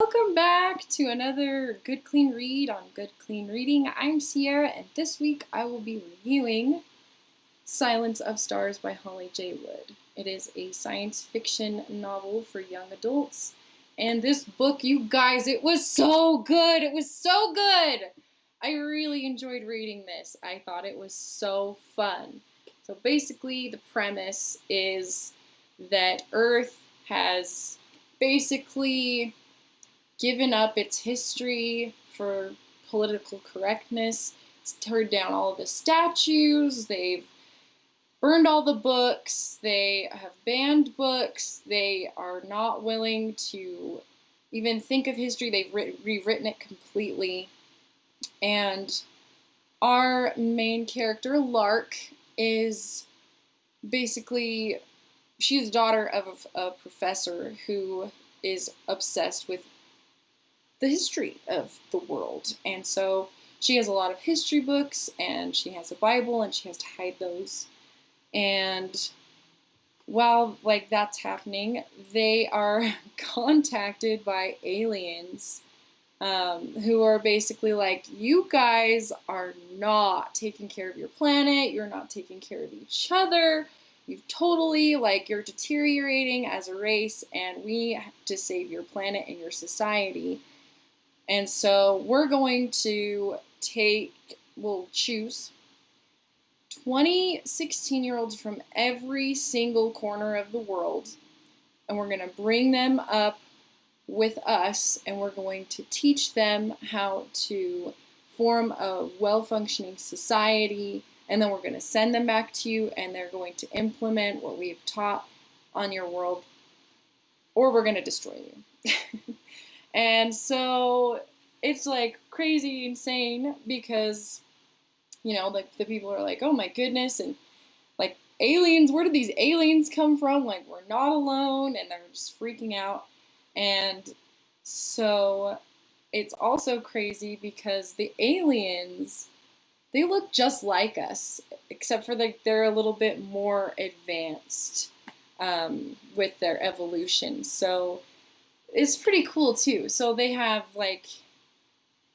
Welcome back to another Good Clean Read on Good Clean Reading. I'm Sierra, and this week I will be reviewing Silence of Stars by Holly J. Wood. It is a science fiction novel for young adults, and this book, you guys, it was so good! It was so good! I really enjoyed reading this. I thought it was so fun. So basically, the premise is that Earth has basically given up its history for political correctness. It's torn down all the statues. They've burned all the books. They have banned books. They are not willing to even think of history. They've rewritten it completely. And our main character, Lark, is basically, she's the daughter of a professor who is obsessed with the history of the world. And so she has a lot of history books, and she has a Bible, and she has to hide those. And while that's happening, they are contacted by aliens who are basically like, you guys are not taking care of your planet, you're not taking care of each other, you've totally, you're deteriorating as a race, and we have to save your planet and your society. And so we're going to we'll choose 20 16-year-olds from every single corner of the world, and we're going to bring them up with us, and we're going to teach them how to form a well-functioning society, and then we're going to send them back to you, and they're going to implement what we've taught on your world, or we're going to destroy you. And so it's crazy insane because, the people are like, oh my goodness, and aliens, where did these aliens come from? We're not alone, and they're just freaking out. And so it's also crazy because the aliens, they look just like us, except for they're a little bit more advanced with their evolution. So it's pretty cool too. So they have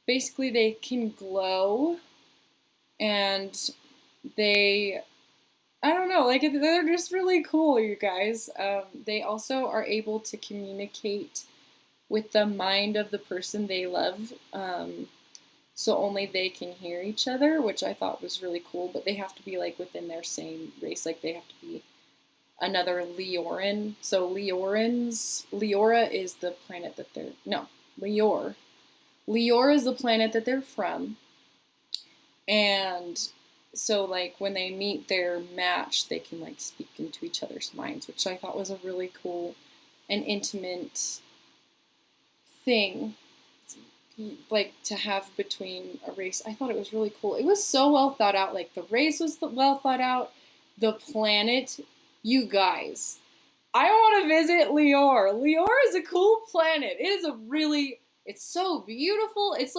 basically they can glow, and I don't know, they're just really cool, you guys. They also are able to communicate with the mind of the person they love, so only they can hear each other, which I thought was really cool. But they have to be within their same race, they have to be another Leoran. So Leora is the planet that they're, no, Leor. Leor is the planet that they're from. And so when they meet their match, they can speak into each other's minds, which I thought was a really cool and intimate thing to have between a race. I thought it was really cool. It was so well thought out. The race was well thought out. The planet, you guys, I want to visit Leor. Leor is a cool planet. It's so beautiful. It's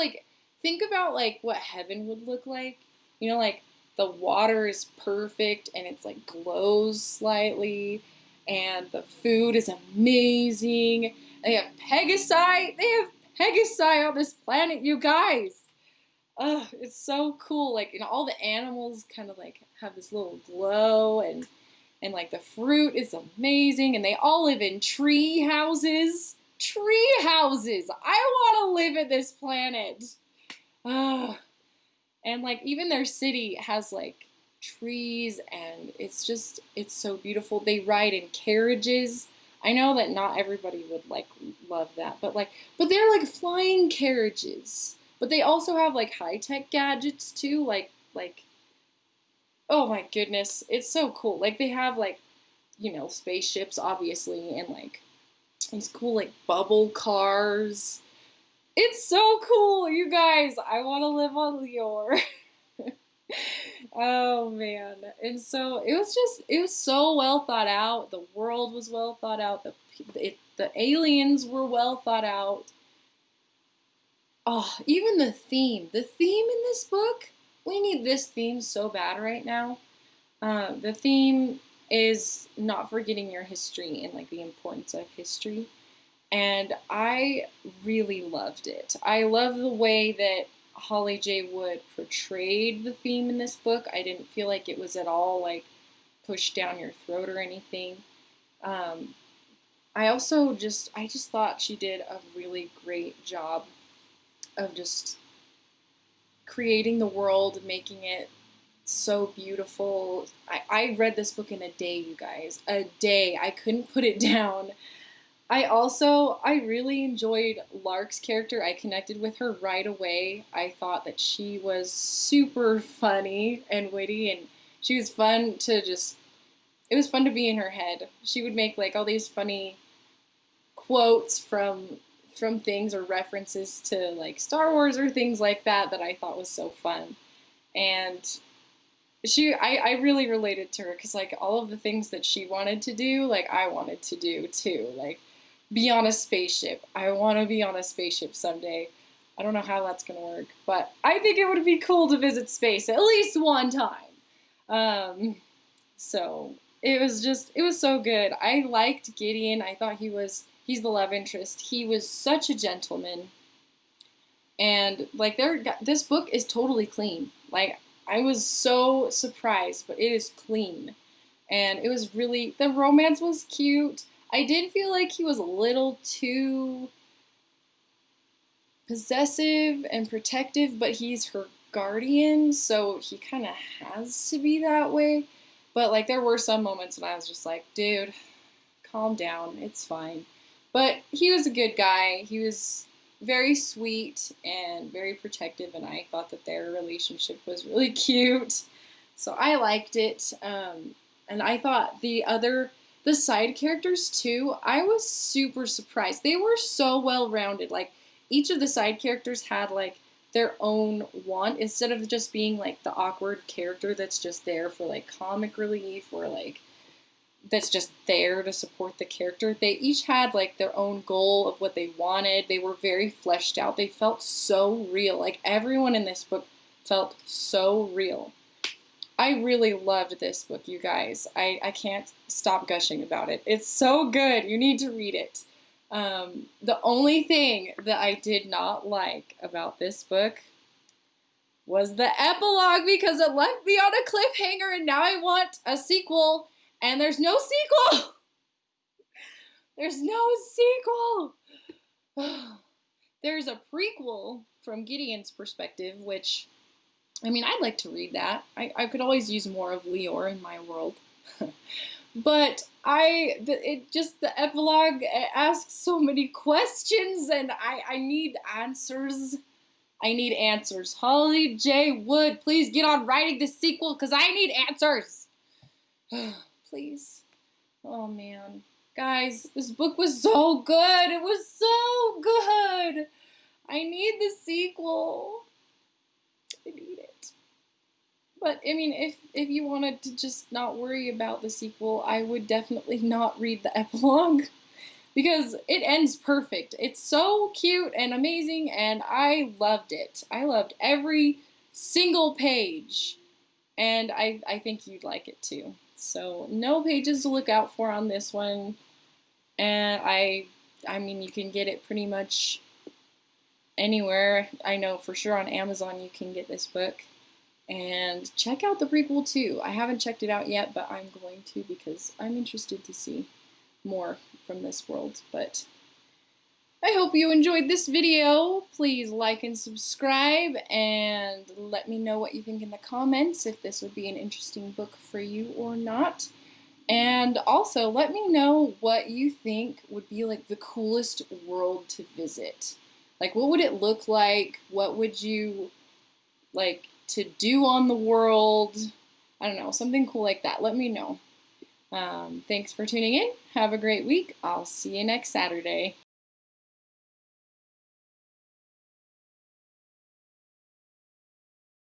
think about what heaven would look like. The water is perfect, and it's glows slightly, and the food is amazing. They have Pegasi. They have Pegasi on this planet, you guys. Oh, it's so cool. All the animals kind of have this little glow, and the fruit is amazing, and they all live in tree houses. Tree houses! I want to live at this planet. Ah. And even their city has trees, and it's so beautiful. They ride in carriages. I know that not everybody would love that, but they're flying carriages. But they also have high-tech gadgets too, oh my goodness, it's so cool. They have spaceships obviously, and these cool bubble cars. It's so cool, you guys. I want to live on Leor. Oh man. And so it was so well thought out. The world was well thought out. The aliens were well thought out. Oh, even the theme. The theme in this book, we need this theme so bad right now. The theme is not forgetting your history and the importance of history. and I really loved it. I love the way that Holly J. Wood portrayed the theme in this book. I didn't feel like it was at all like pushed down your throat or anything. Um, I just thought she did a really great job of just creating the world, making it so beautiful. I read this book in a day, you guys. A day. I couldn't put it down. I really enjoyed Lark's character. I connected with her right away. I thought that she was super funny and witty, and she was fun to just, it was fun to be in her head. She would make like all these funny quotes from things or references to like Star Wars or things like that that I thought was so fun. And I really related to her because like all of the things that she wanted to do, like I wanted to do too. Like be on a spaceship. I want to be on a spaceship someday. I don't know how that's going to work, but I think it would be cool to visit space at least one time. So it was so good. I liked Gideon. I thought he's the love interest. He was such a gentleman. And like this book is totally clean. Like I was so surprised, but it is clean. And it was really, the romance was cute. I did feel like he was a little too possessive and protective, but he's her guardian, so he kind of has to be that way. But like there were some moments when I was just like, dude, calm down, it's fine. But he was a good guy. He was very sweet and very protective, and I thought that their relationship was really cute. So I liked it. And I thought the side characters too, I was super surprised. They were so well rounded. Like each of the side characters had like their own want instead of just being like the awkward character that's just there for like comic relief or like that's just there to support the character. They each had like their own goal of what they wanted. They were very fleshed out. They felt so real. Like everyone in this book felt so real. I really loved this book, you guys. I can't stop gushing about it. It's so good. You need to read it. The only thing that I did not like about this book was the epilogue because it left me on a cliffhanger and now I want a sequel. And there's no sequel! There's no sequel! There's a prequel from Gideon's perspective, which, I mean, I'd like to read that. I could always use more of Lior in my world. But the epilogue asks so many questions, and I need answers. I need answers. Holly J. Wood, please get on writing the sequel, because I need answers. Please. Oh, man. Guys, this book was so good. It was so good. I need the sequel. I need it. But, I mean, if you wanted to just not worry about the sequel, I would definitely not read the epilogue. Because it ends perfect. It's so cute and amazing, and I loved it. I loved every single page. And I think you'd like it too. So no pages to look out for on this one. And I mean, you can get it pretty much anywhere. I know for sure on Amazon you can get this book. And check out the prequel too. I haven't checked it out yet, but I'm going to because I'm interested to see more from this world. But I hope you enjoyed this video. Please like and subscribe and let me know what you think in the comments, if this would be an interesting book for you or not. And also let me know what you think would be like the coolest world to visit. Like what would it look like? What would you like to do on the world? I don't know, something cool like that. Let me know. Thanks for tuning in. Have a great week. I'll see you next Saturday.